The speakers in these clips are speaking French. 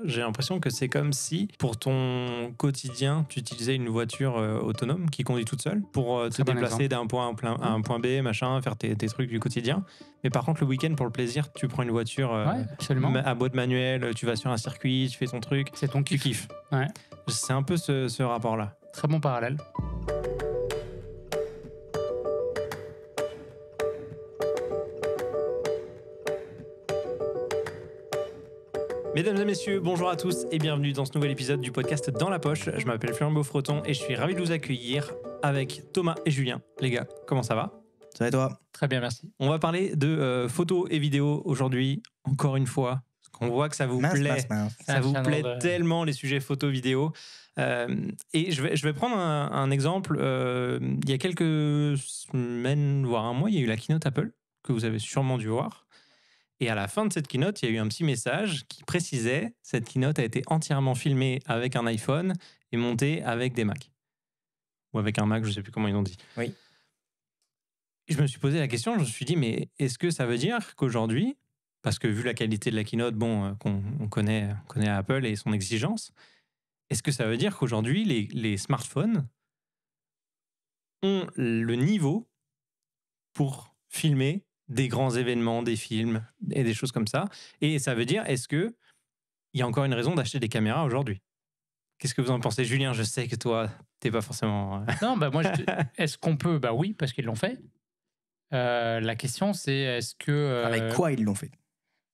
j'ai l'impression que c'est comme si, pour ton quotidien, tu utilisais une voiture autonome qui conduit toute seule pour te Très bon déplacer exemple. d'un point à un point B, machin, faire tes trucs du quotidien. Mais par contre, le week-end, pour le plaisir, tu prends une voiture Ouais, absolument. à boîte manuelle, tu vas sur un circuit, tu fais ton truc, C'est ton tu kiff. kiffes. Ouais, C'est un peu ce rapport-là. très bon parallèle. Mesdames et messieurs, bonjour à tous et bienvenue dans ce nouvel épisode du podcast Dans la Poche. Je m'appelle Florian Beaufreton et je suis ravi de vous accueillir avec Thomas et Julien. Les gars, comment ça va ? Ça va et toi? Très bien, merci. On va parler de photos et vidéos aujourd'hui, encore une fois. Parce qu'on voit que ça vous plaît. Ça vous plaît tellement les sujets photos-vidéos. Et je vais prendre un exemple. Il y a quelques semaines, voire un mois, il y a eu la keynote Apple, que vous avez sûrement dû voir. Et à la fin de cette keynote, il y a eu un petit message qui précisait « Cette keynote a été entièrement filmée avec un iPhone et montée avec des Macs. » Ou avec un Mac, je ne sais plus comment ils ont dit. Oui. Et je me suis posé la question, je me suis dit, mais est-ce que ça veut dire qu'aujourd'hui, parce que vu la qualité de la keynote, bon, on connaît Apple et son exigence, est-ce que ça veut dire qu'aujourd'hui, les smartphones ont le niveau pour filmer des grands événements, des films et des choses comme ça? Et ça veut dire, est-ce qu'il y a encore une raison d'acheter des caméras aujourd'hui? Qu'est-ce que vous en pensez, Julien? Je sais que toi, t'es pas forcément... Non, bah moi, est-ce qu'on peut? Bah oui, parce qu'ils l'ont fait. La question, c'est est-ce que... Avec quoi ils l'ont fait?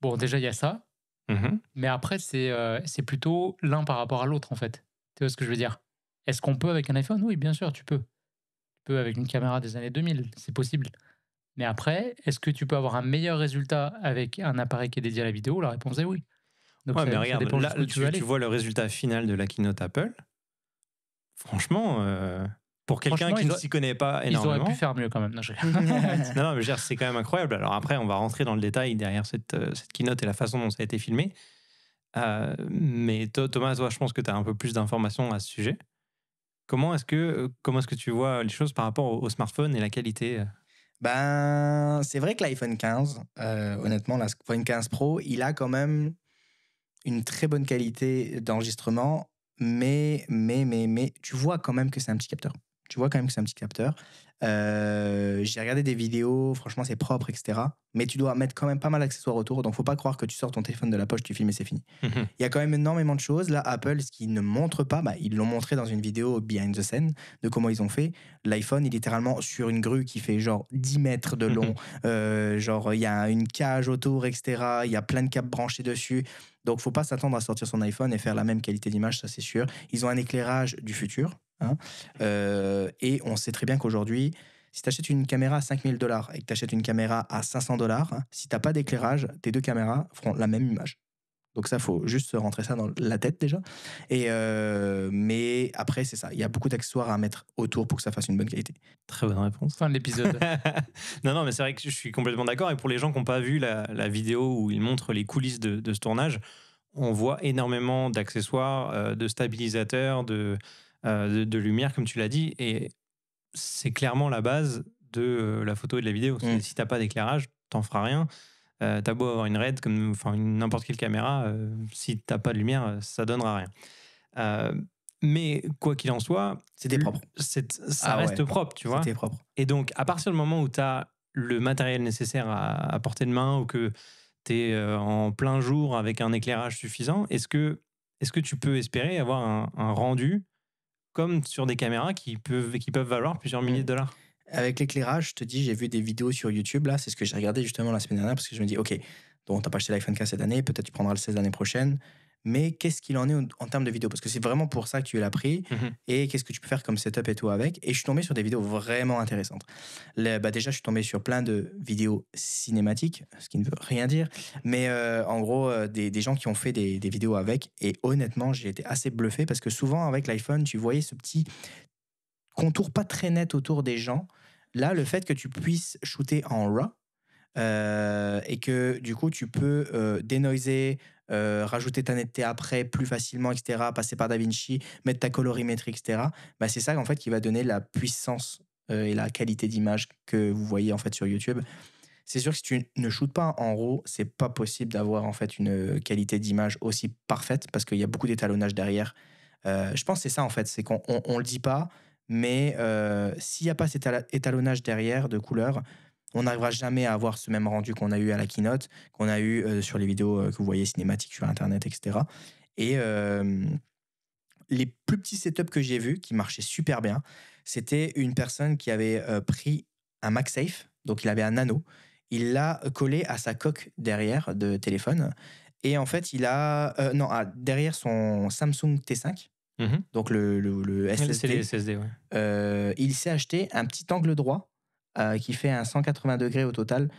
Bon, déjà, il y a ça. Mhm. Mais après, c'est plutôt l'un par rapport à l'autre, en fait. Tu vois ce que je veux dire? Est-ce qu'on peut avec un iPhone? Oui, bien sûr, tu peux. Tu peux avec une caméra des années 2000, c'est possible. Mais après, est-ce que tu peux avoir un meilleur résultat avec un appareil qui est dédié à la vidéo? La réponse est oui. Donc Ouais, ça, mais ça regarde, dépend là, jusqu'où tu veux aller. tu vois le résultat final de la keynote Apple. Franchement, pour quelqu'un Franchement, qui ne s'y connaît pas Ils auraient énormément... pu faire mieux quand même. Non, non, mais je veux dire, c'est quand même incroyable. Alors après, on va rentrer dans le détail derrière cette keynote et la façon dont ça a été filmé. Mais Thomas, toi, je pense que tu as un peu plus d'informations à ce sujet. Comment est-ce que tu vois les choses par rapport au smartphone et la qualité? Ben, c'est vrai que l'iPhone 15, honnêtement, l'iPhone 15 Pro, il a quand même une très bonne qualité d'enregistrement, mais tu vois quand même que c'est un petit capteur. J'ai regardé des vidéos, franchement, c'est propre, etc. Mais tu dois mettre quand même pas mal d'accessoires autour, donc faut pas croire que tu sors ton téléphone de la poche, tu filmes et c'est fini. Il y a quand même énormément de choses. Là, Apple, ce qu'ils ne montrent pas, ils l'ont montré dans une vidéo behind the scene de comment ils ont fait. L'iPhone est littéralement sur une grue qui fait genre 10 mètres de long. Genre, il y a une cage autour, etc. Il y a plein de câbles branchés dessus. Donc, faut pas s'attendre à sortir son iPhone et faire la même qualité d'image, ça c'est sûr. Ils ont un éclairage du futur. Hein. Et on sait très bien qu'aujourd'hui, si tu achètes une caméra à $5 000 et que tu achètes une caméra à $500, si tu n'as pas d'éclairage, tes deux caméras feront la même image. Donc ça, il faut juste se rentrer ça dans la tête déjà. Mais après, c'est ça. Il y a beaucoup d'accessoires à mettre autour pour que ça fasse une bonne qualité. Très bonne réponse. Fin de l'épisode. Non, mais c'est vrai que je suis complètement d'accord. Et pour les gens qui n'ont pas vu la vidéo où ils montrent les coulisses de ce tournage, on voit énormément d'accessoires, de stabilisateurs, de lumière, comme tu l'as dit. Et c'est clairement la base de la photo et de la vidéo. Si tu n'as pas d'éclairage, tu n'en feras rien. T'as beau avoir une RED, n'importe quelle caméra, si t'as pas de lumière, ça donnera rien. Mais quoi qu'il en soit, c'était propre. Ça reste propre, tu vois. C'était propre. Et donc, à partir du moment où t'as le matériel nécessaire à portée de main ou que t'es en plein jour avec un éclairage suffisant, est-ce que tu peux espérer avoir un rendu comme sur des caméras qui peuvent valoir plusieurs milliers de dollars? Avec l'éclairage, je te dis, j'ai vu des vidéos sur YouTube, là, c'est ce que j'ai regardé justement la semaine dernière, parce que je me dis, ok, donc t'as pas acheté l'iPhone 15 cette année, peut-être tu prendras le 16 l'année prochaine, mais qu'est-ce qu'il en est en termes de vidéos? Parce que c'est vraiment pour ça que tu l'as pris, et qu'est-ce que tu peux faire comme setup et tout avec? Et je suis tombé sur des vidéos vraiment intéressantes. Déjà, je suis tombé sur plein de vidéos cinématiques, ce qui ne veut rien dire, mais en gros, des gens qui ont fait des vidéos avec, et honnêtement, j'ai été assez bluffé, parce que souvent, avec l'iPhone, tu voyais ce petit contour pas très net autour des gens. Là, le fait que tu puisses shooter en RAW et que du coup tu peux dénoiser, rajouter ta netteté après plus facilement, etc., passer par DaVinci, mettre ta colorimétrie, etc., c'est ça en fait qui va donner la puissance et la qualité d'image que vous voyez en fait sur YouTube. C'est sûr que si tu ne shootes pas en RAW, c'est pas possible d'avoir en fait une qualité d'image aussi parfaite parce qu'il y a beaucoup d'étalonnage derrière. Je pense que c'est ça en fait, c'est qu'on le dit pas, mais s'il y a pas cet étalonnage derrière de couleurs, on n'arrivera jamais à avoir ce même rendu qu'on a eu à la keynote, qu'on a eu sur les vidéos que vous voyez cinématiques sur internet, etc. Et les plus petits setups que j'ai vus qui marchaient super bien, c'était une personne qui avait pris un MagSafe, donc il avait un nano, il l'a collé à sa coque derrière de téléphone, et en fait, il a. Non, derrière son Samsung T5, Mhm. donc le C'est les SSD, SSD, ouais. il s'est acheté un petit angle droit qui fait un 180 degrés au total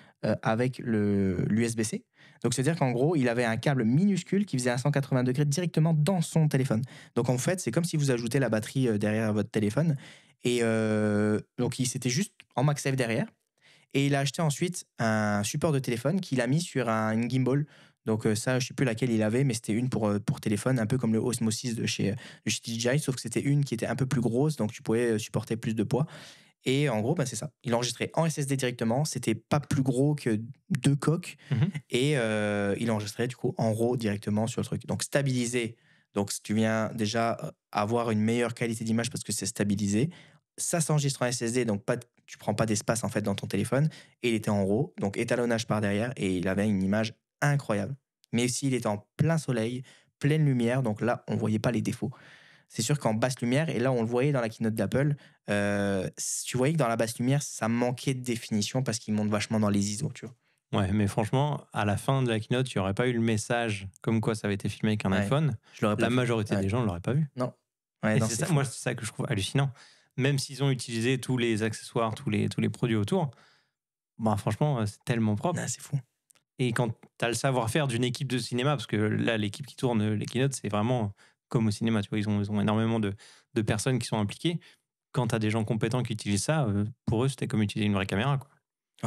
avec l'USB-C. Donc, c'est-à-dire qu'en gros, il avait un câble minuscule qui faisait un 180 degrés directement dans son téléphone. Donc, en fait, c'est comme si vous ajoutez la batterie derrière votre téléphone. Et donc, il s'était juste en MagSafe derrière. Et il a acheté ensuite un support de téléphone qu'il a mis sur une gimbal. Donc ça, je ne sais plus laquelle il avait, mais c'était une pour téléphone, un peu comme le Osmosis de chez DJI, sauf que c'était une qui était un peu plus grosse, donc tu pouvais supporter plus de poids. Et en gros, bah, c'est ça. Il enregistrait en SSD directement, c'était pas plus gros que 2 coques, Mhm. et il enregistrait du coup en RAW directement sur le truc. Donc stabilisé, donc tu viens déjà avoir une meilleure qualité d'image parce que c'est stabilisé. Ça s'enregistre en SSD, donc tu prends pas d'espace en fait dans ton téléphone, et il était en RAW, donc étalonnage par derrière, et il avait une image incroyable. Mais aussi, il était en plein soleil, pleine lumière, donc là, on voyait pas les défauts. C'est sûr qu'en basse lumière, et là, on le voyait dans la keynote d'Apple, tu voyais que dans la basse lumière, ça manquait de définition parce qu'il monte vachement dans les ISO, tu vois. Ouais, mais franchement, à la fin de la keynote, il n'y aurait pas eu le message comme quoi ça avait été filmé avec un Ouais, iPhone. je l'aurais pas La vu. majorité Ouais. des gens ne l'auraient pas vu. Non. Ouais, Et non, c'est c'est ça, fou. moi, c'est ça que je trouve hallucinant. Même s'ils ont utilisé tous les accessoires, tous les produits autour, bah, franchement, c'est tellement propre. Non, c'est fou. Et quand tu as le savoir-faire d'une équipe de cinéma, parce que là, l'équipe qui tourne les keynotes, c'est vraiment comme au cinéma. Tu vois, ils ont énormément de personnes qui sont impliquées. Quand tu as des gens compétents qui utilisent ça, pour eux, c'était comme utiliser une vraie caméra, quoi.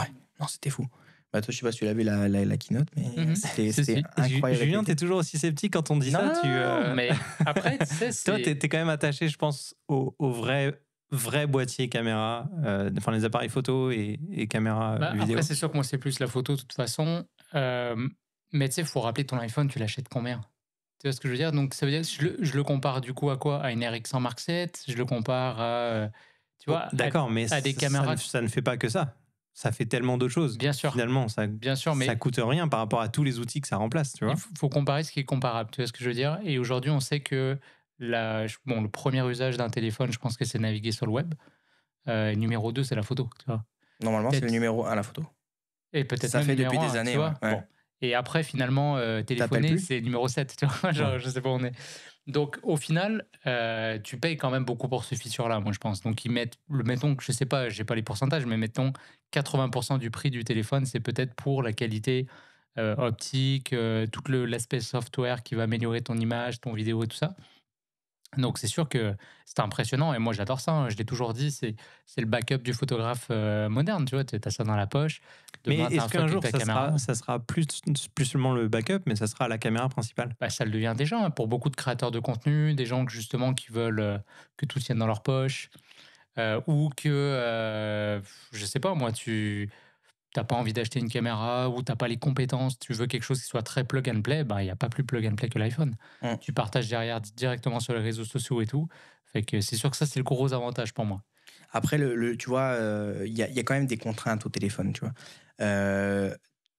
Ouais, non, c'était fou. Bah, toi, je sais pas si tu l'as vu la keynote, mais c'était Si. incroyable. Julien, t'es toujours aussi sceptique quand on dit Non, ça. mais après, tu sais, Toi, c'est. t'es quand même attaché, je pense, au vrai boîtier caméra, enfin les appareils photo et caméra Bah, vidéo. après, c'est sûr que moi, c'est plus la photo de toute façon. Mais tu sais, il faut rappeler ton iPhone, tu l'achètes combien? Tu vois ce que je veux dire? Donc, ça veut dire, je le compare du coup à quoi? À une RX100 Mark VII, je le compare à, tu Bon, vois, d'accord, mais à des ça caméras. ça ne fait pas que ça. Ça fait tellement d'autres choses. Bien sûr, Finalement, bien sûr, ça mais coûte rien par rapport à tous les outils que ça remplace, tu il vois. faut comparer ce qui est comparable. Tu vois ce que je veux dire? Et aujourd'hui, on sait que bon, le premier usage d'un téléphone, je pense que c'est naviguer sur le web. Numéro 2, c'est la photo, tu vois? Normalement, c'est le Peut-être. numéro 1 la photo. Et peut-être Ça même fait depuis numéro des 1, tu années, ouais. vois? Ouais. Bon, et après finalement, T'appelles téléphoner, plus? c'est numéro 7, tu vois? Genre, Ouais. je sais pas où on est. Donc au final, tu payes quand même beaucoup pour ce feature-là, moi je pense. Donc ils mettent mettons que je sais pas, j'ai pas les pourcentages, mais mettons 80 du prix du téléphone, c'est peut-être pour la qualité, optique, tout l'aspect software qui va améliorer ton image, ton vidéo et tout ça. Donc c'est sûr que c'est impressionnant et moi j'adore ça, hein. Je l'ai toujours dit, c'est le backup du photographe, moderne, tu vois? Tu as ça dans la poche. Mais Demain, tu as un est-ce qu'un fuck avec jour, ta caméra. ça sera plus seulement le backup, mais ça sera la caméra principale? Bah, ça le devient déjà, hein, pour beaucoup de créateurs de contenu, des gens que justement qui veulent, que tout tienne dans leur poche, ou que, je sais pas moi, tu as pas envie d'acheter une caméra ou tu as pas les compétences, tu veux quelque chose qui soit très plug and play, bah, il y a pas plus plug and play que l'iPhone. Mm. Tu partages derrière directement sur les réseaux sociaux et tout. Fait que c'est sûr que ça, c'est le gros avantage pour moi. Après, tu vois, il y a quand même des contraintes au téléphone, tu vois.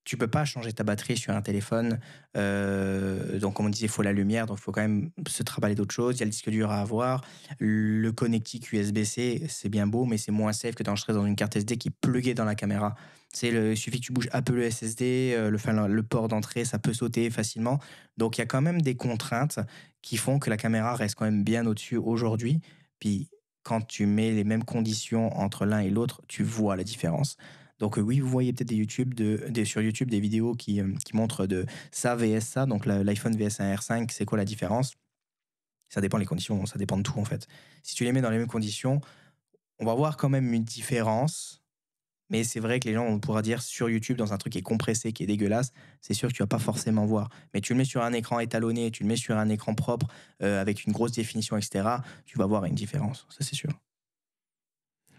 Tu peux pas changer ta batterie sur un téléphone. Donc, comme on disait, il faut la lumière, donc il faut quand même se travailler d'autres choses. Il y a le disque dur à avoir. Le connectique USB-C, c'est bien beau, mais c'est moins safe que d'enregistrer dans une carte SD qui est pluguée dans la caméra. Il suffit que tu bouges un peu le SSD, le port d'entrée, ça peut sauter facilement. Donc, il y a quand même des contraintes qui font que la caméra reste quand même bien au-dessus aujourd'hui. Puis, quand tu mets les mêmes conditions entre l'un et l'autre, tu vois la différence. Donc oui, vous voyez peut-être sur YouTube des vidéos qui montrent de ça vs ça, donc l'iPhone vs un R5, c'est quoi la différence? Ça dépend des conditions, ça dépend de tout en fait. Si tu les mets dans les mêmes conditions, on va voir quand même une différence, mais c'est vrai que les gens, on pourra dire sur YouTube, dans un truc qui est compressé, qui est dégueulasse, c'est sûr que tu vas pas forcément voir. Mais tu le mets sur un écran étalonné, tu le mets sur un écran propre, avec une grosse définition, etc., tu vas voir une différence, ça c'est sûr.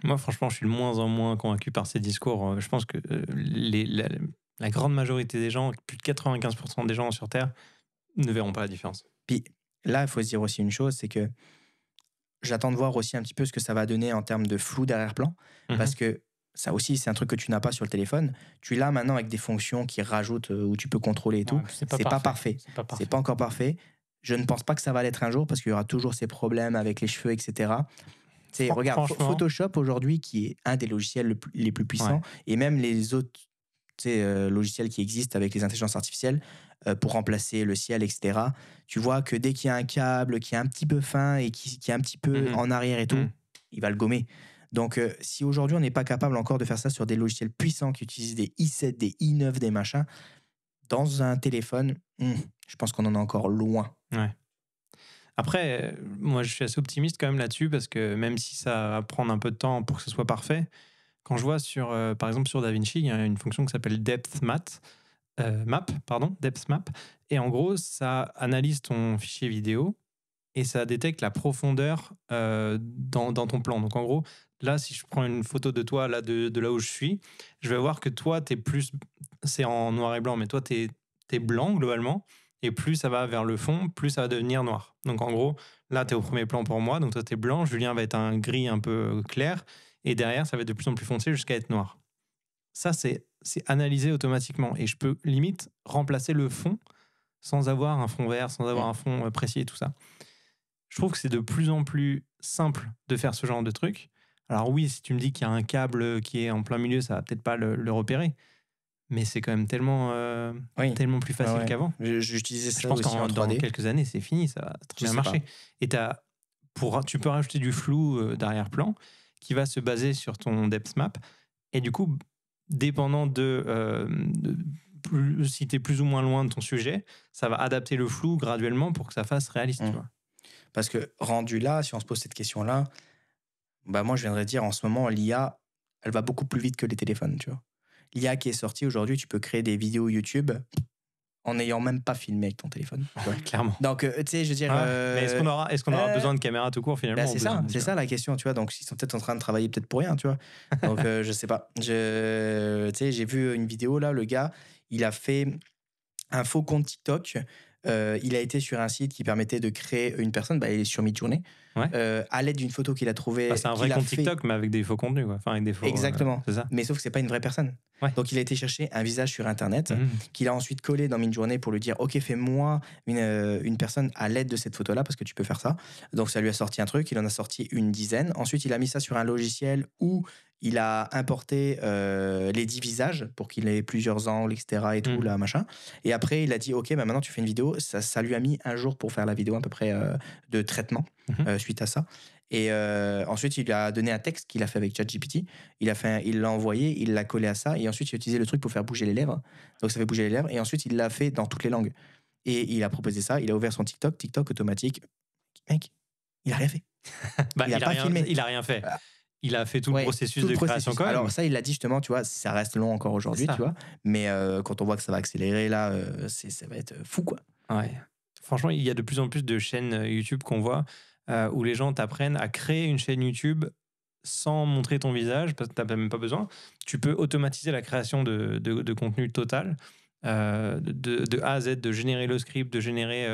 Moi, franchement, je suis de moins en moins convaincu par ces discours. Je pense que la grande majorité des gens, plus de 95% des gens sur Terre, ne verront pas la différence. Puis là, il faut se dire aussi une chose, c'est que j'attends de voir aussi un petit peu ce que ça va donner en termes de flou d'arrière-plan, parce que ça aussi, c'est un truc que tu n'as pas sur le téléphone. Tu l'as maintenant avec des fonctions qui rajoutent, où tu peux contrôler et tout. Ouais, puis c'est pas pas parfait. parfait. C'est pas C'est parfait. pas encore parfait. Je ne pense pas que ça va l'être un jour parce qu'il y aura toujours ces problèmes avec les cheveux, etc. Tu sais, regarde, Franchement, Photoshop aujourd'hui, qui est un des logiciels les plus puissants, ouais. et même les autres logiciels qui existent avec les intelligences artificielles pour remplacer le ciel, etc. Tu vois que dès qu'il y a un câble qui est un petit peu fin et qui est un petit peu Mhm. en arrière et tout, Mhm. il va le gommer. Donc, si aujourd'hui on n'est pas capable encore de faire ça sur des logiciels puissants qui utilisent des i7, des i9, des machins, dans un téléphone, je pense qu'on en est encore loin. Ouais. Après, moi, je suis assez optimiste quand même là-dessus parce que même si ça va prendre un peu de temps pour que ce soit parfait, quand je vois sur, par exemple, sur DaVinci, il y a une fonction qui s'appelle Depth Map, et en gros, ça analyse ton fichier vidéo et ça détecte la profondeur dans ton plan. Donc en gros, là, si je prends une photo de toi, là, de là où je suis, je vais voir que toi, t'es plus... C'est en noir et blanc, mais toi, t'es blanc globalement. Et plus ça va vers le fond, plus ça va devenir noir. Donc en gros, là, t'es au premier plan pour moi. Donc toi, t'es blanc. Julien va être un gris un peu clair. Et derrière, ça va être de plus en plus foncé jusqu'à être noir. Ça, c'est analysé automatiquement. Et je peux limite remplacer le fond sans avoir un fond vert, sans avoir un fond précis et tout ça. Je trouve que c'est de plus en plus simple de faire ce genre de truc. Alors oui, si tu me dis qu'il y a un câble qui est en plein milieu, ça va peut-être pas le repérer. Mais c'est quand même tellement, Oui. tellement plus facile Ouais. qu'avant. J'utilisais Je ça pense aussi qu'en en dans 3D. quelques années, c'est fini, ça va très bien marcher. Et tu peux rajouter du flou d'arrière-plan qui va se baser sur ton depth map. Et du coup, dépendant si tu es plus ou moins loin de ton sujet, ça va adapter le flou graduellement pour que ça fasse réaliste. Tu vois. Parce que rendu là, si on se pose cette question-là, bah moi je viendrais dire en ce moment, l'IA, elle va beaucoup plus vite que les téléphones, tu vois. L'IA qui est sortie aujourd'hui, tu peux créer des vidéos YouTube en n'ayant même pas filmé avec ton téléphone. Tu vois. Clairement. Donc, tu sais, je veux dire... Mais est-ce qu'on aura besoin de caméra tout court finalement? Bah, c'est ça la question, tu vois. Donc, ils sont peut-être en train de travailler peut-être pour rien, tu vois. Donc, je sais pas. Tu sais, j'ai vu une vidéo là, le gars, il a fait un faux compte TikTok. Il a été sur un site qui permettait de créer une personne, il est sur Midjourney, à l'aide d'une photo qu'il a trouvée. C'est un vrai compte TikTok, mais avec des faux contenus, quoi. Enfin, avec des faux, exactement. C'est ça. Mais sauf que c'est pas une vraie personne. Ouais. Donc, il a été chercher un visage sur Internet, qu'il a ensuite collé dans Midjourney pour lui dire « Ok, fais-moi une personne à l'aide de cette photo-là, parce que tu peux faire ça. » Donc, ça lui a sorti un truc, il en a sorti une dizaine. Ensuite, il a mis ça sur un logiciel où il a importé les 10 visages pour qu'il ait plusieurs angles, etc. et tout, là, machin. Et après, il a dit « Ok, maintenant, tu fais une vidéo. » Ça lui a mis un jour pour faire la vidéo à peu près de traitement suite à ça. Et ensuite, il a donné un texte qu'il a fait avec ChatGPT. Il l'a envoyé, il l'a collé à ça. Et ensuite, il a utilisé le truc pour faire bouger les lèvres. Donc, ça fait bouger les lèvres. Et ensuite, il l'a fait dans toutes les langues. Et il a proposé ça. Il a ouvert son TikTok automatique. Mec, il a rien fait. Il a pas filmé. Il a rien fait. Il a fait tout le processus de création quand même. Alors ça, il l'a dit justement, tu vois, ça reste long encore aujourd'hui, tu vois. Mais quand on voit que ça va accélérer, là, ça va être fou, quoi. Ouais. Franchement, il y a de plus en plus de chaînes YouTube qu'on voit où les gens t'apprennent à créer une chaîne YouTube sans montrer ton visage, parce que tu n'as même pas besoin. Tu peux automatiser la création de contenu total, de A à Z, de générer le script, de générer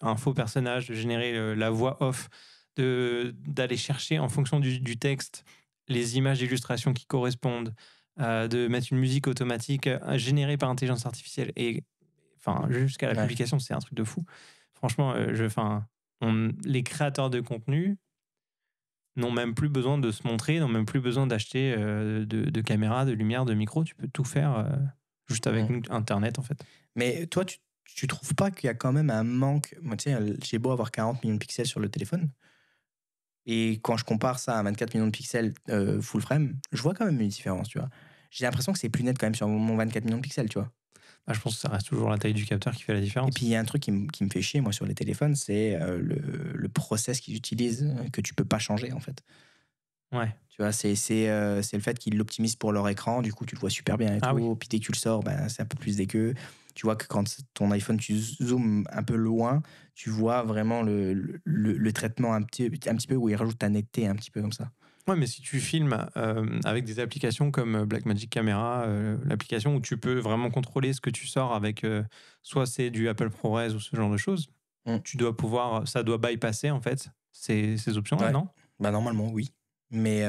un faux personnage, de générer la voix off, d'aller chercher en fonction du texte les images d'illustration qui correspondent, de mettre une musique automatique générée par intelligence artificielle. Et jusqu'à la publication, c'est un truc de fou. Franchement, les créateurs de contenu n'ont même plus besoin de se montrer, n'ont même plus besoin d'acheter de caméras, de lumière, de micro. Tu peux tout faire juste avec Internet, en fait. Mais toi, tu trouves pas qu'il y a quand même un manque? Moi, tu sais, j'ai beau avoir 40 millions de pixels sur le téléphone. Et quand je compare ça à 24 millions de pixels full frame, je vois quand même une différence, tu vois. J'ai l'impression que c'est plus net quand même sur mon 24 millions de pixels, tu vois. Je pense que ça reste toujours la taille du capteur qui fait la différence. Et puis il y a un truc qui me fait chier, moi, sur les téléphones, c'est le process qu'ils utilisent, que tu peux pas changer, en fait. Ouais. Tu vois, c'est le fait qu'ils l'optimisent pour leur écran, du coup, tu le vois super bien et tout. Oui. Puis dès que tu le sors, c'est un peu plus dégueu. Tu vois que quand ton iPhone, tu zoomes un peu loin, tu vois vraiment le traitement un petit peu où il rajoute ta netteté un petit peu comme ça. Ouais, mais si tu filmes avec des applications comme Blackmagic Camera, l'application où tu peux vraiment contrôler ce que tu sors avec soit c'est du Apple ProRes ou ce genre de choses, Mm. tu dois pouvoir, ça doit bypasser en fait ces options-là, Ouais. non? Bah, normalement, oui. Mais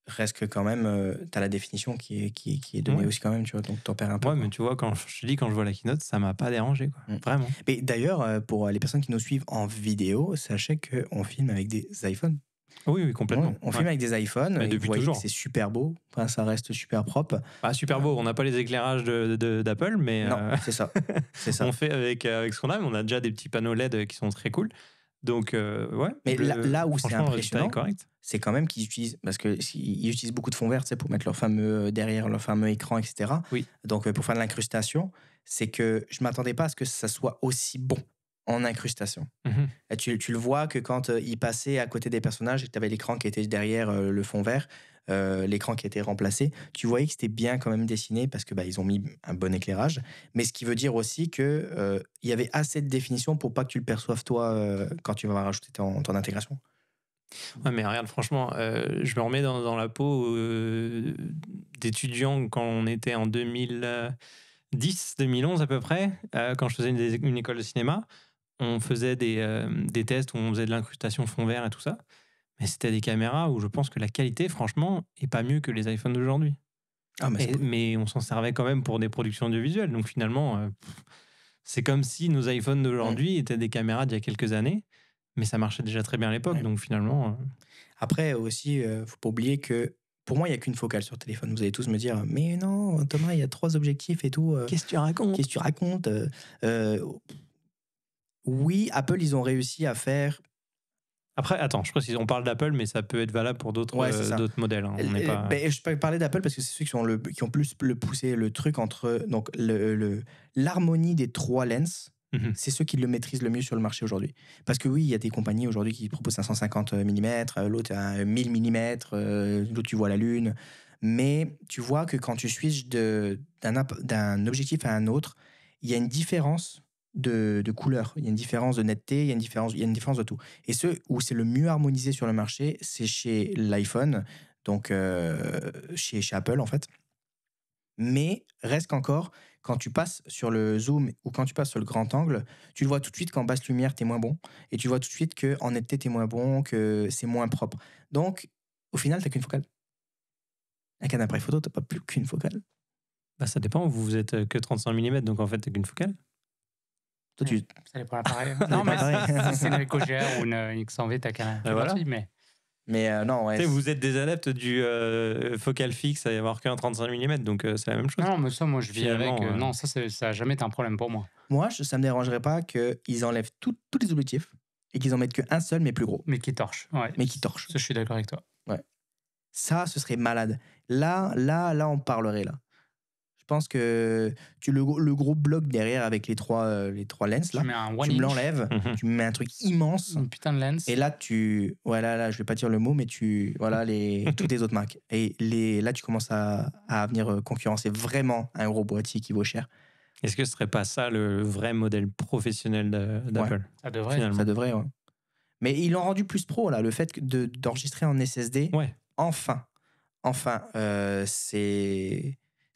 reste que quand même, tu as la définition qui est donnée Ouais. aussi quand même, tu vois, donc t'en perds un peu. Ouais, quoi. mais tu vois, quand je te dis, quand je vois la keynote, ça m'a pas dérangé, quoi. Mm. Vraiment. Mais d'ailleurs, pour les personnes qui nous suivent en vidéo, sachez qu'on filme avec des iPhones. Oui, complètement. Ouais, on filme avec des iPhones, Mais et depuis vous voyez toujours. que c'est super beau, enfin, ça reste super propre. Pas super beau, on n'a pas les éclairages d'Apple, mais Non, c'est ça. C'est ça. on fait avec ce qu'on a, mais on a déjà des petits panneaux LED qui sont très cool. Donc, ouais. Mais là où c'est franchement, le résultat est impressionnant, correct. c'est quand même qu'ils utilisent, parce qu'ils utilisent beaucoup de fond vert, tu sais, pour mettre leur fameux derrière leur fameux écran, etc. Oui. Donc pour faire de l'incrustation, c'est que je m'attendais pas à ce que ça soit aussi bon en incrustation. Mhm. Et tu le vois que quand ils passaient à côté des personnages et que tu avais l'écran qui était derrière le fond vert, l'écran qui était remplacé, tu voyais que c'était bien quand même dessiné parce que ils ont mis un bon éclairage. Mais ce qui veut dire aussi que il y avait assez de définition pour pas que tu le perçoives toi quand tu vas rajouter ton intégration. Ouais, mais regarde, franchement, je me remets dans la peau d'étudiant quand on était en 2010, 2011 à peu près, quand je faisais une école de cinéma. On faisait des tests où on faisait de l'incrustation fond vert et tout ça. Mais c'était des caméras où je pense que la qualité, franchement, est pas mieux que les iPhones d'aujourd'hui. Ah, mais Mais on s'en servait quand même pour des productions audiovisuelles. Donc finalement, c'est comme si nos iPhones d'aujourd'hui étaient des caméras d'il y a quelques années. Mais ça marchait déjà très bien à l'époque. Ouais. Donc finalement... Après aussi, faut pas oublier que pour moi, il n'y a qu'une focale sur le téléphone. Vous allez tous me dire, mais non, Thomas, il y a 3 objectifs et tout. Qu'est-ce que tu racontes? Qu'est-ce que tu racontes Oui, Apple, ils ont réussi à faire. Après, attends, je précise, on parle d'Apple, mais ça peut être valable pour d'autres Ouais, c'est ça. d'autres modèles. Hein. On n'est pas... Je peux parler d'Apple parce que c'est ceux qui ont plus poussé le truc entre donc l'harmonie des 3 lenses. Mhm. C'est ceux qui le maîtrisent le mieux sur le marché aujourd'hui. Parce que oui, il y a des compagnies aujourd'hui qui proposent 550 mm, l'autre a 1000 mm, l'autre tu vois la lune. Mais tu vois que quand tu switches d'un objectif à un autre, il y a une différence de couleur, il y a une différence de netteté, il y a une différence de tout. Et ceux où c'est le mieux harmonisé sur le marché, c'est chez l'iPhone, donc chez Apple en fait. Mais reste qu'encore, quand tu passes sur le zoom ou quand tu passes sur le grand angle, tu le vois tout de suite qu'en basse lumière, tu es moins bon. Et tu vois tout de suite qu'en netteté, tu es moins bon, que c'est moins propre. Donc, au final, tu n'as qu'une focale. Avec un appareil photo, tu n'as pas plus qu'une focale. Ça dépend, vous êtes que 35 mm, donc en fait, t'as qu'une focale. Toi, tu... Ça dépend de l'appareil. Non, mais si c'est une Ricoh GR ou une X100V, t'as qu'un appareil. Voilà. Mais non, ouais. Vous êtes des adeptes du focal fixe à y avoir qu'un 35 mm, donc c'est la même chose. Non, mais ça, moi, je vis avec. Finalement, Non, ça n'a jamais été un problème pour moi. Moi, ça ne me dérangerait pas qu'ils enlèvent tous les objectifs et qu'ils en mettent qu'un seul, mais plus gros. Mais qui torche. Ouais. Mais qui torche. Ça, je suis d'accord avec toi. Ouais. Ça, ce serait malade. Là, on parlerait, là. Je pense que le gros bloc derrière avec les trois lenses, là, tu me l'enlèves, tu me mets un truc immense. Une putain de lens. Et là, là, je vais pas dire le mot, mais voilà, toutes les autres marques. Et là, tu commences à venir concurrencer vraiment un gros boîtier qui vaut cher. Est-ce que ce serait pas ça le vrai modèle professionnel d'Apple? Ouais. Ça devrait. Finalement. Ça devrait, ouais. Mais ils l'ont rendu plus pro, là, le fait d'enregistrer en SSD. Ouais. Enfin,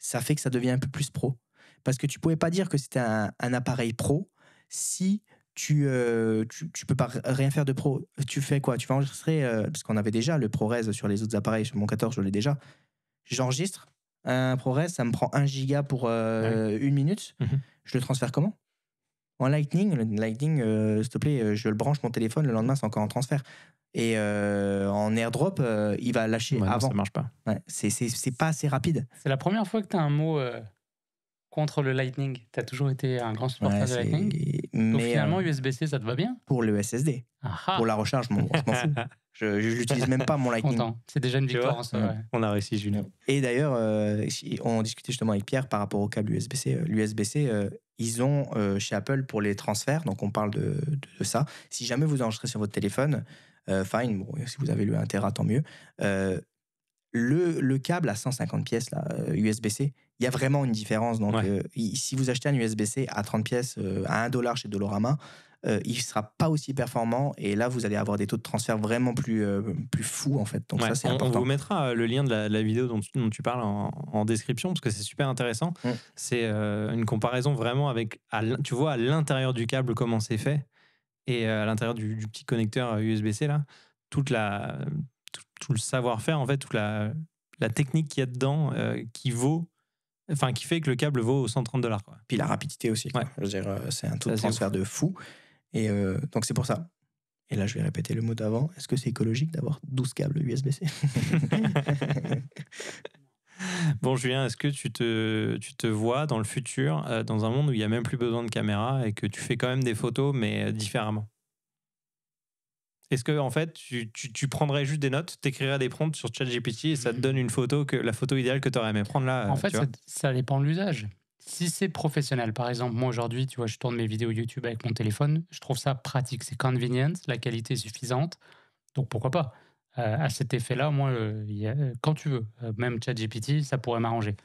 ça fait que ça devient un peu plus pro. Parce que tu pouvais pas dire que c'était un appareil pro si tu peux pas rien faire de pro. Tu fais quoi? Tu vas enregistrer, parce qu'on avait déjà le ProRes sur les autres appareils, sur mon 14, je l'ai déjà. J'enregistre un ProRes, ça me prend 1 giga pour 1 minute. Je le transfère comment? En Lightning, s'il te plaît, je le branche mon téléphone, le lendemain, c'est encore en transfert. Et en AirDrop, il va lâcher Non, avant. ça marche pas. Ouais, c'est pas assez rapide. C'est la première fois que tu as un mot contre le Lightning. Tu as toujours été un grand supporter de Lightning. Donc finalement, USB-C, ça te va bien? Pour le SSD. Aha. Pour la recharge, je m'en fous. Je l'utilise même pas, mon Lightning. Content. C'est déjà une victoire en soi. Ouais. On a réussi, Julien. Et d'ailleurs, on discutait justement avec Pierre par rapport au câble USB-C. L'USB-C, ils ont chez Apple pour les transferts, donc on parle de ça. Si jamais vous enregistrez sur votre téléphone, fine, bon, si vous avez le 1 Tera, tant mieux. Le câble à 150 pièces, là, USB-C, il y a vraiment une différence. Donc, si vous achetez un USB-C à 30 pièces, à $1 chez Dolorama, il sera pas aussi performant. Et là, vous allez avoir des taux de transfert vraiment plus fous, en fait. Donc Ouais, ça, c'est on important. vous mettra le lien de la vidéo dont tu parles en description, parce que c'est super intéressant. C'est une comparaison vraiment avec, tu vois, à l'intérieur du câble comment c'est fait, et à l'intérieur du petit connecteur USB-C, là, tout le savoir-faire, en fait, toute la technique qu'il y a dedans, qui fait que le câble vaut $130, quoi. Puis la rapidité aussi, quoi. Ouais. Je veux dire, c'est un taux de Ça, c'est transfert de fou. Et donc c'est pour ça. Et là, je vais répéter le mot d'avant. Est-ce que c'est écologique d'avoir 12 câbles USB-C? Bon, Julien, est-ce que tu te vois dans le futur, dans un monde où il n'y a même plus besoin de caméra et que tu fais quand même des photos, mais différemment? Est-ce que, en fait, tu prendrais juste des notes, t'écrirais des prompts sur ChatGPT et ça te donne une photo, la photo idéale que tu aurais aimé prendre là? En fait, tu vois ça dépend de l'usage. Si c'est professionnel, par exemple, moi aujourd'hui, tu vois, je tourne mes vidéos YouTube avec mon téléphone, je trouve ça pratique, c'est convenient, la qualité est suffisante, donc pourquoi pas? À cet effet-là, moi, quand tu veux, même ChatGPT, ça pourrait m'arranger.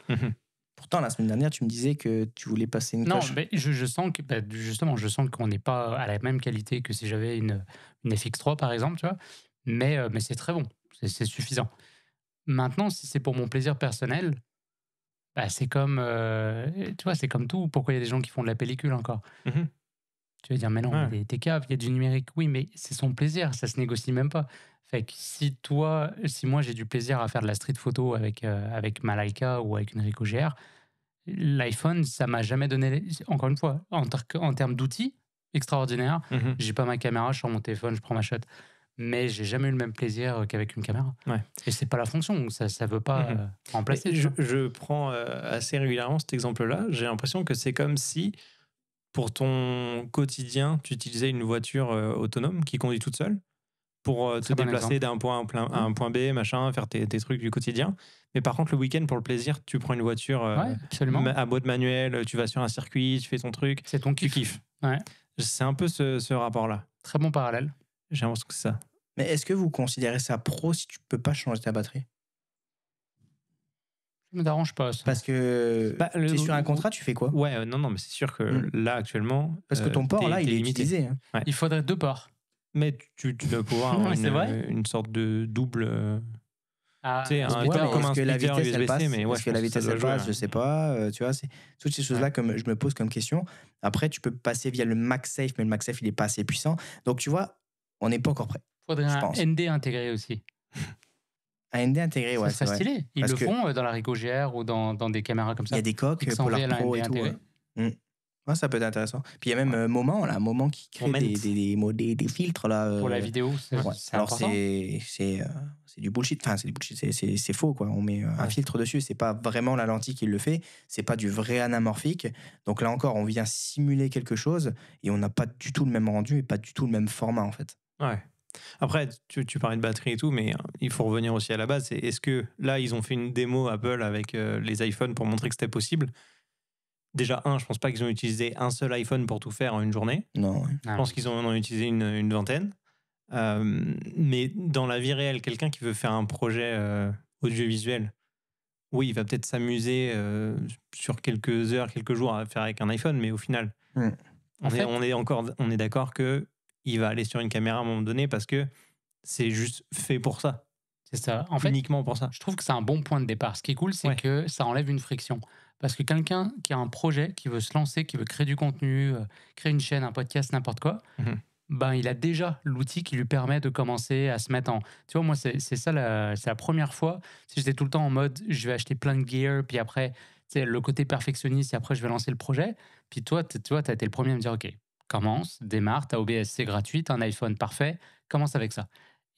Pourtant, la semaine dernière, tu me disais que tu voulais passer une Non, coche. mais je sens que, justement, je sens qu'on n'est pas à la même qualité que si j'avais une FX3, par exemple, tu vois, mais c'est très bon, c'est suffisant. Maintenant, si c'est pour mon plaisir personnel, bah, c'est comme, tu vois, c'est comme tout. Pourquoi il y a des gens qui font de la pellicule encore? Tu vas dire: «Mais non, Ouais. mais t'es cave, il y a du numérique». Oui, mais c'est son plaisir, ça se négocie même pas. Fait que si moi j'ai du plaisir à faire de la street photo avec ma Leica ou avec une Ricoh GR, l'iPhone, ça m'a jamais donné encore une fois, en termes d'outils, extraordinaire. J'ai pas ma caméra, je sors mon téléphone, je prends ma shot. Mais j'ai jamais eu le même plaisir qu'avec une caméra. Ouais. Et c'est pas la fonction, ça veut pas remplacer. Je prends assez régulièrement cet exemple-là. J'ai l'impression que c'est comme si, pour ton quotidien, tu utilisais une voiture autonome qui conduit toute seule pour te Très bon déplacer exemple. d'un point A à un point B, machin, faire tes trucs du quotidien. Mais par contre, le week-end, pour le plaisir, tu prends une voiture Ouais, absolument. à boîte manuelle, tu vas sur un circuit, tu fais ton truc, C'est ton tu kiff. kiffes. Ouais. C'est un peu ce rapport-là. Très bon parallèle. J'ai l'impression que c'est ça. Mais est-ce que vous considérez ça pro si tu peux pas changer ta batterie? Ça me dérange pas, ça. Parce que t'es sur un contrat, tu fais quoi? Ouais, non, mais c'est sûr que là, actuellement. Parce que ton port, là, il est limité. utilisé. Hein. Ouais. Il faudrait 2 ports. Mais tu dois pouvoir avoir C'est vrai une sorte de double. Ah, Tu sais, un Ouais, peu mais comme un est-ce que la splitter vitesse, elle passe? USB-C, mais ouais, Est-ce que la vitesse, elle passe? Je sais pas. Tu vois, c'est toutes ces choses-là que je me pose comme question. Après, tu peux passer via le MagSafe, mais le MagSafe, il est pas assez puissant. Donc, tu vois, on n'est pas encore prêt. faudrait je un pense. ND intégré aussi. Un ND intégré, ouais, Ça c'est serait vrai. stylé. Ils Parce le que font dans la Ricoh GR ou dans des caméras comme il ça. y a des coques XenV, Polar elle a un Pro ND et tout. intégré. Ouais, ça peut être intéressant. Puis il y a même Moment qui crée des filtres là. Pour la vidéo, c'est Alors important. c'est du bullshit. Enfin, c'est du bullshit. C'est faux quoi. On met un filtre dessus. C'est pas vraiment la lentille qui le fait. C'est pas du vrai anamorphique. Donc là encore, on vient simuler quelque chose et on n'a pas du tout le même rendu et pas du tout le même format en fait. Ouais. Après, tu parlais de batterie et tout, mais il faut revenir aussi à la base. Est-ce que là, ils ont fait une démo Apple avec les iPhones pour montrer que c'était possible? Déjà, je pense pas qu'ils ont utilisé un seul iPhone pour tout faire en une journée. Non. Ouais. Je pense qu'ils en ont utilisé une vingtaine. Mais dans la vie réelle, quelqu'un qui veut faire un projet audiovisuel, oui, il va peut-être s'amuser sur quelques heures, quelques jours à faire avec un iPhone, mais au final, on est d'accord que il va aller sur une caméra à un moment donné parce que c'est juste fait pour ça. C'est ça. En fait, uniquement pour ça. Je trouve que c'est un bon point de départ. Ce qui est cool, c'est que ça enlève une friction. Parce que quelqu'un qui a un projet, qui veut se lancer, qui veut créer du contenu, créer une chaîne, un podcast, n'importe quoi, ben, il a déjà l'outil qui lui permet de commencer à se mettre en... Tu vois, moi, c'est ça, c'est la première fois. Si j'étais tout le temps en mode, je vais acheter plein de gear, puis après, le côté perfectionniste, et après, je vais lancer le projet. Puis toi, tu as été le premier à me dire, OK, commence, démarre, t'as OBS, c'est gratuit, t'as un iPhone parfait, commence avec ça.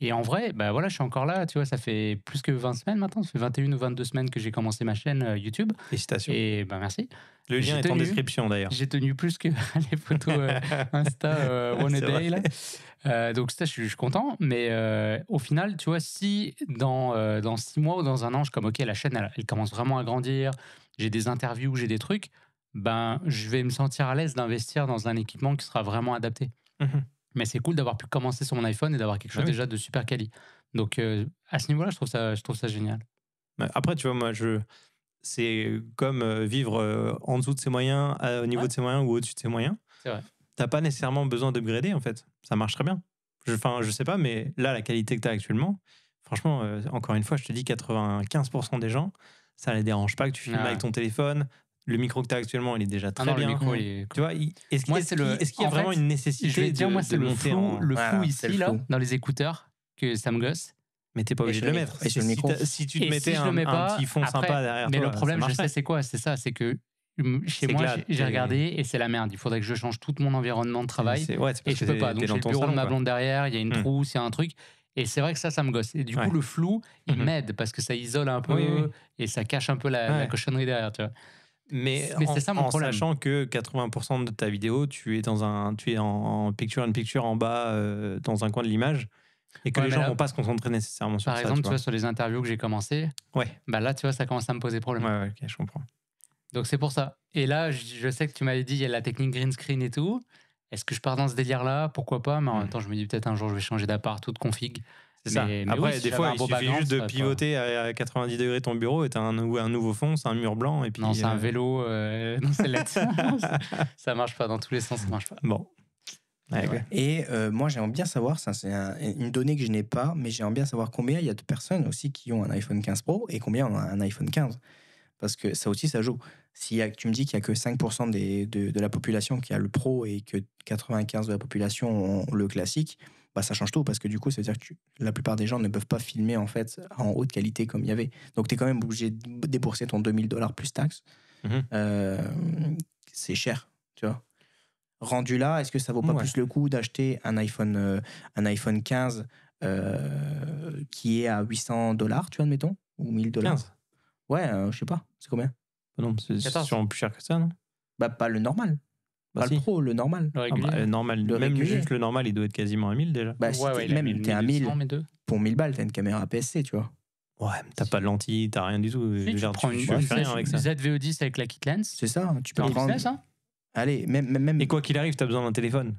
Et en vrai, bah voilà, je suis encore là, tu vois, ça fait plus que 20 semaines maintenant, ça fait 21 ou 22 semaines que j'ai commencé ma chaîne YouTube. Félicitations. Et bah merci. Le lien est en description d'ailleurs. J'ai tenu plus que les photos Insta One a Day. Là. Donc ça, je suis content. Mais au final, tu vois, si dans 6 mois ou dans un an, je suis comme, OK, la chaîne, elle commence vraiment à grandir, j'ai des interviews, j'ai des trucs, ben, je vais me sentir à l'aise d'investir dans un équipement qui sera vraiment adapté. Mais c'est cool d'avoir pu commencer sur mon iPhone et d'avoir quelque chose déjà de super quali. Donc, à ce niveau-là, je trouve ça génial. Après, tu vois, moi, c'est comme vivre en dessous de ses moyens, au niveau de ses moyens ou au-dessus de ses moyens. C'est vrai. t'as pas nécessairement besoin d'upgrader, en fait. Ça marche très bien. Je sais pas, mais là, la qualité que tu as actuellement, franchement, encore une fois, je te dis 95% des gens, ça les dérange pas que tu filmes Ouais. avec ton téléphone. Le micro que tu as actuellement, il est déjà très Ah non, le bien. micro, il est Tu vois, est-ce Moi, qu'il c'est le- est-ce qu'il y a en vraiment fait, une Je nécessité vais te dire, moi, c'est de le monter flou, en... le Voilà, flou c'est ici, le là, flou. dans les écouteurs, que ça me gosse. Mais t'es pas Et obligé de sur le le mettre. micro, et sur le micro. Si tu te Et mettais si je le mets un pas, petit fond après, sympa derrière mais toi, le problème, ça je sais, marcherait. c'est quoi? C'est ça, c'est que chez C'est moi, que là, j'ai t'es- regardé et c'est la merde. Il faudrait que je change tout mon environnement de travail. C'est parce Et je que peux pas. t'es Donc, dans j'ai le ton bureau de salon, ma quoi. blonde derrière, il y a une Hmm. trousse, il y a un truc. Et c'est vrai que ça me gosse. Et du coup, Ouais. le flou, il Mhm. m'aide parce que ça isole un peu Oui, oui. et ça cache un peu la Ouais. cochonnerie derrière, tu vois. Mais c'est ça mon en problème. sachant que 80% de ta vidéo, tu es en picture-in-picture en bas, dans un coin de l'image, et que Ouais, les mais gens là, vont pas se concentrer nécessairement sur Par ça, exemple, tu tu vois, sur les interviews que j'ai commencé, vois. bah là, tu vois, ça commence à me poser problème. Ouais, ok, je comprends. Donc c'est pour ça. Et là, je sais que tu m'avais dit, il y a la technique green screen et tout. Est-ce que je pars dans ce délire-là? Pourquoi pas? Mais en même temps, je me dis peut-être un jour, je vais changer d'appart ou de config. C'est ça. Mais Après, oui, si des j'avais fois, un il beau suffit background, juste ça de serait pas- pivoter à 90 degrés ton bureau et t'as un nouveau fond, c'est un mur blanc, et puis... Non, c'est un vélo. Non, c'est LED. Ça marche pas dans tous les sens, ça marche pas. Bon. Ouais, Ouais. ok. Et moi, j'aimerais bien savoir, ça c'est une donnée que je n'ai pas, mais j'aimerais bien savoir combien il y a de personnes aussi qui ont un iPhone 15 Pro et combien ont un iPhone 15. Parce que ça aussi, ça joue. Tu me dis qu'il n'y a que 5% de la population qui a le Pro et que 95% de la population ont le classique, bah, ça change tout. Parce que du coup, ça veut dire que la plupart des gens ne peuvent pas filmer en fait en haute qualité comme il y avait. Donc, tu es quand même obligé de débourser ton $2000 plus taxes. Mhm. C'est cher, tu vois. Rendu là, est-ce que ça vaut pas Ouais. plus le coup d'acheter un iPhone 15 qui est à $800, tu vois, admettons, ou $1000? 15. Ouais, je sais pas, c'est combien? Non, c'est 14. sûrement plus cher que ça, non? Bah, pas le normal. Bah, Pas si. le pro, le normal. Le Ah régulier. bah, normal. Le Même régulier. juste le normal, il doit être quasiment à 1000 déjà. Bah, si il a même t'es à 1000, 1200, mais deux. pour 1000 balles, t'as une caméra APS-C, tu vois. Ouais, mais t'as pas de lentilles, t'as rien du tout. Si, tu Genre, prends une fais rien avec ça. ZVE10 avec la kit lens. C'est ça, tu peux Tu prendre. business, hein? Allez, même. Et quoi qu'il arrive, t'as besoin d'un téléphone.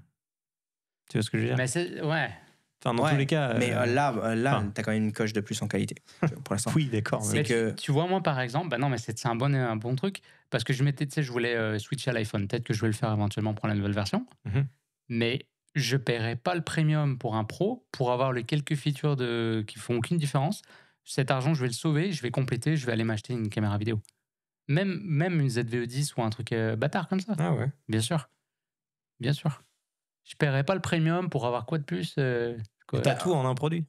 Tu vois ce que je veux dire? Mais c'est. Ouais. Enfin, dans Ouais, tous les cas. Mais là, enfin. t'as quand même une coche de plus en qualité, pour l'instant. Oui, d'accord. C'est mais- Mais que- tu vois, moi, par exemple, bah non, mais c'est un bon truc. Parce que je m'étais, tu sais, je voulais switcher à l'iPhone. Peut-être que je vais le faire éventuellement pour la nouvelle version. Mhm. Mais je paierai pas le premium pour un pro pour avoir les quelques features qui font aucune différence. Cet argent, je vais le sauver, je vais compléter, je vais aller m'acheter une caméra vidéo. Même une ZVE10 ou un truc bâtard comme ça. Ah ouais. Bien sûr. Bien sûr. Je paierai pas le premium pour avoir quoi de plus quoi. T'as tout en un produit.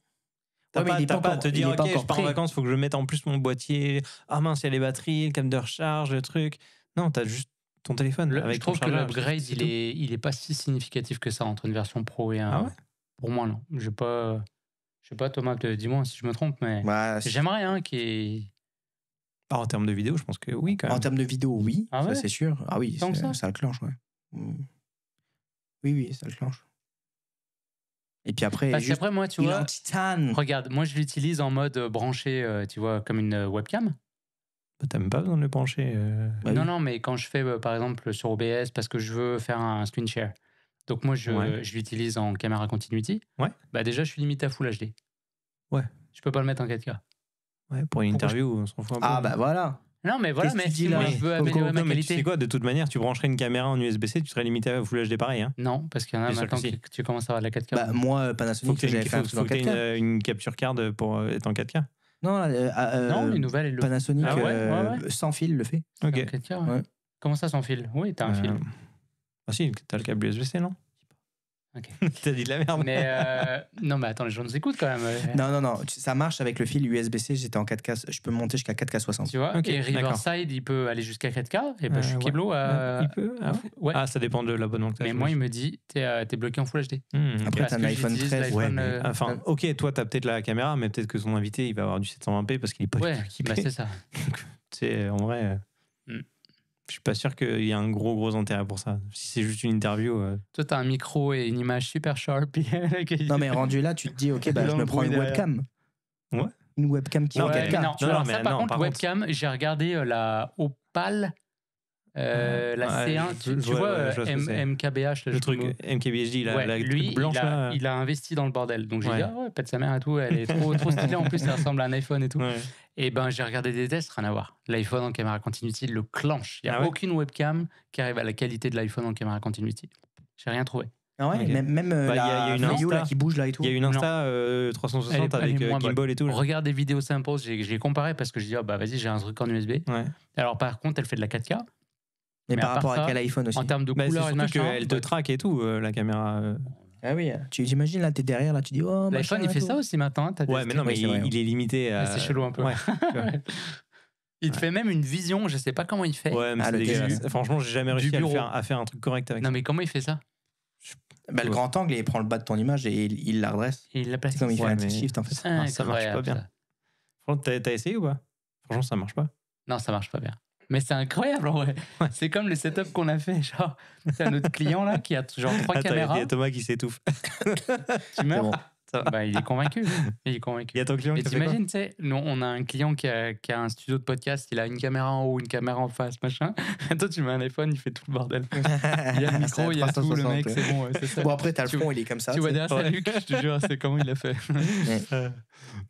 T'as Ouais, mais pas, il est t'as pas pas à encore- te il dire, est pas ok, je encore pars en prêt. vacances, faut que je mette en plus mon boîtier. Ah mince, il y a les batteries, le câble de recharge, le truc. Non, t'as juste ton téléphone. Avec Je trouve ton que chargeur, l'upgrade, c'est il tout. est pas si significatif que ça entre une version pro et un. Ah ouais? Pour moi, non. Je sais pas, Thomas, dis-moi si je me trompe, mais Bah, j'aimerais qu'il y ait. Ah, en termes de vidéo, je pense que oui, quand même. en termes de vidéo, oui, Ah ça ouais c'est sûr. Ah oui, Tant que ça ça le clenche, ouais. Oui, ça le clenche. Et puis après, Parce juste, qu'après, moi, tu il est vois, en titane. regarde, moi, je l'utilise en mode branché, tu vois, comme une webcam. Bah, t'as même pas besoin de le brancher. Bah non, oui. non, mais quand je fais, par exemple, sur OBS, parce que je veux faire un screen share. Donc, moi, Ouais. je l'utilise en caméra continuity. Ouais. Bah, déjà, je suis limité à Full HD. Ouais. Je peux pas le mettre en 4K. Ouais, pour une Pourquoi interview, on s'en fout un peu. Ah bah voilà. Non, mais voilà, Qu'est-ce que mais tu dis si là moi, Mais je veux Coco, améliorer ma non, mais tu qualité. sais quoi, de toute manière, tu brancherais une caméra en USB-C, tu serais limité à Full HD pareil. Hein. Non, parce qu'il y en a Bien sûr maintenant que si. que tu commences à avoir de la 4K. Bah, moi, Faut Panasonic, que tu aies j'avais fait un faut truc en que t'aies 4K. une capture card pour être en 4K. Non, Non, les nouvelles, elles le Panasonic, Ah ouais, ouais. sans fil, le fait. font en Ok. 4K. Ouais. Ouais. Comment ça sans fil? Oui, t'as un fil. Ah si, t'as le câble USB-C, non? Ok. T'as dit de la merde. Mais non, mais attends, les gens nous écoutent quand même. Non, ça marche avec le fil USB-C. J'étais en 4K, je peux monter jusqu'à 4K 60. Tu vois, Ok, et d'accord. Riverside, il peut aller jusqu'à 4K. Et ben, je suis Ouais. Keblo à. Il peut ah, ouais. Ouais. Ah, ça dépend de l'abonnement que t'as. Mais moi, il me dit, t'es bloqué en Full HD. Après, Parce t'as un que iPhone j'utilise 13. Ouais, l'iPhone, mais, enfin, ok, toi, t'as peut-être la caméra, mais peut-être que son invité, il va avoir du 720p parce qu'il est pas du Ouais, tout équipé. bah, c'est ça. Donc, tu sais, en vrai, je suis pas sûr qu'il y ait un gros intérêt pour ça. Si c'est juste une interview. Toi, t'as un micro et une image super sharp. Non, mais rendu là, tu te dis, ok, bah, je me prends une webcam. Ouais. Une webcam qui est en Ouais, 4K. mais non, Non, alors non, ça, mais par non, contre, par webcam, j'ai regardé la Opal, la Ouais, C1. je Tu vois, vois ce que c'est. MKBH, là, Le truc MKBHD, Ouais, la lui, truc blanche là. il a investi dans le bordel. Donc j'ai Ouais. dit, ah ouais, pète sa mère et tout, elle est trop stylée. En plus, ça ressemble à un iPhone et tout. Ouais. Et ben, j'ai regardé des tests, rien à voir. L'iPhone en caméra continuity le clenche. Il n'y a Ah ouais aucune webcam qui arrive à la qualité de l'iPhone en caméra continuity. J'ai rien trouvé. Ah ouais, Ok. même Bah, la y a une vidéo là Insta. qui bouge là et tout. Il y a une Insta 360 Elle est avec moins gimbal et tout. là. Regarde des vidéos samples, j'ai comparé parce que je dis, ah bah vas-y, j'ai un truc en USB. Ouais. Alors par contre, elle fait de la 4K. Mais mais par à part rapport à ça, quel iPhone aussi. En termes de Bah, c'est couleur et de surtout machin. qu'elle te traque et tout, la caméra. Ah oui, tu imagines là, t'es derrière, là, tu dis oh. L'iPhone, machin il et fait tout. ça aussi maintenant. Hein, t'as Ouais, des mais non, mais Oui, c'est vrai, il est limité à. C'est chelou un peu. Ouais, tu vois. Il te fait même une vision, je sais pas comment il fait. Ouais, mais Ah, c'est le dégueulasse. téléphone. Franchement, j'ai jamais Du réussi bureau. à faire un truc correct avec Non, ça. mais comment il fait ça? Bah, le grand angle, il prend le bas de ton image et il la redresse. Il l'a placé. C'est comme il fait Ouais, un mais- petit shift en fait. Ah, ça marche pas Incroyable, bien. ça. Franchement, t'as essayé ou pas? Franchement, ça marche pas. Non, ça marche pas bien. Mais c'est incroyable en vrai. Ouais. C'est comme le setup qu'on a fait. Genre, c'est un autre client là qui a genre 3 Attends, il caméras. y a Thomas qui s'étouffe. Tu meurs. C'est bon. Ça va. Bah, il est convaincu. Il est convaincu. Il y a ton client Mais qui a fait quoi? t'imagines, tu sais, nous, on a un client qui a un studio de podcast, il a une caméra en haut, une caméra en face, machin. Et toi, tu mets un iPhone, il fait tout le bordel. Il y a le C'est un micro, il y a tout, le 360, mec, ouais. c'est bon, ouais, c'est ça. Bon, après, t'as le Tu- fond, il est comme ça. Tu vois tu sais. derrière ça, Luc, je te jure, c'est comment il a fait.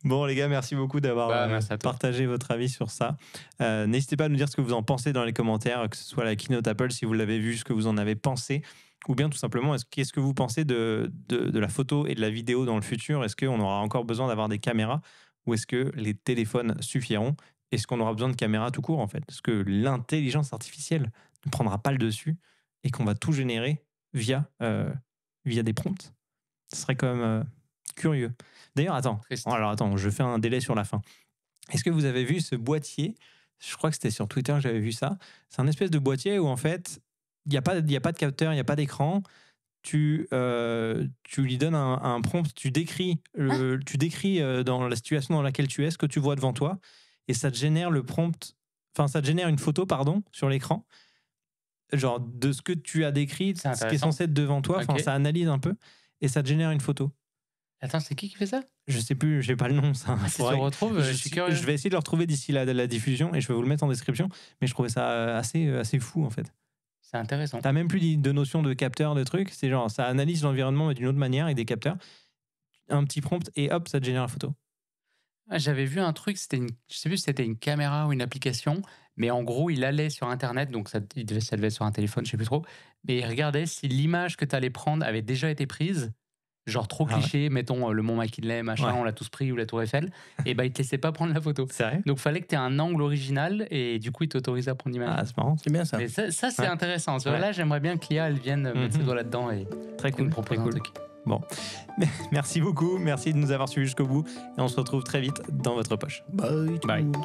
Bon, les gars, merci beaucoup d'avoir Bah, merci à toi. partagé votre avis sur ça. N'hésitez pas à nous dire ce que vous en pensez dans les commentaires, que ce soit la keynote Apple, si vous l'avez vu, ce que vous en avez pensé, ou bien tout simplement, qu'est-ce que vous pensez de la photo et de la vidéo dans le futur? Est-ce qu'on aura encore besoin d'avoir des caméras, ou est-ce que les téléphones suffiront? Est-ce qu'on aura besoin de caméras tout court, en fait? Est-ce que l'intelligence artificielle ne prendra pas le dessus et qu'on va tout générer via des prompts? Ce serait quand même curieux. D'ailleurs, Triste. attends, je fais un délai sur la fin. Est-ce que vous avez vu ce boîtier? Je crois que c'était sur Twitter que j'avais vu ça. C'est un espèce de boîtier où en fait, il n'y a pas de capteur, il n'y a pas d'écran. Tu lui donnes un prompt, tu décris dans la situation dans laquelle tu es, ce que tu vois devant toi, et ça te génère ça te génère une photo, pardon, sur l'écran, genre de ce que tu as décrit, C'est ce qui est intéressant. censé être devant toi. Enfin, Ok. ça analyse un peu et ça te génère une photo. Attends, c'est qui fait ça? Je sais plus, j'ai pas le nom. Ça. Si tu Faudrait- retrouves, je suis curieux. Je vais essayer de le retrouver d'ici la diffusion et je vais vous le mettre en description. Mais je trouvais ça assez fou en fait. C'est intéressant. T'as même plus de notion de capteur, de trucs. C'est genre, ça analyse l'environnement mais d'une autre manière avec des capteurs. Un petit prompt et hop, ça te génère la photo. Ah, j'avais vu un truc, je sais plus si c'était une caméra ou une application, mais en gros, il allait sur Internet, donc ça devait être sur un téléphone, je sais plus trop, mais il regardait si l'image que tu allais prendre avait déjà été prise, genre trop Ah ouais. cliché, mettons le mont McKinley, machin, Ouais. on l'a tous pris, ou la Tour Eiffel, et bah il te laissait pas prendre la photo. Sérieux? Donc fallait que tu aies un angle original, et du coup, il t'autorisait à prendre l'image. Ah, c'est marrant. C'est bien ça. Mais ça c'est Ouais. intéressant. Tu vois, Ouais. Là, j'aimerais bien que l'IA, elle vienne mettre ses Mhm. doigts là-dedans et Très nous cool. propose Très un cool. truc. Bon. Merci beaucoup. Merci de nous avoir suivis jusqu'au bout. Et on se retrouve très vite dans votre poche. Bye. tout le Bye. monde.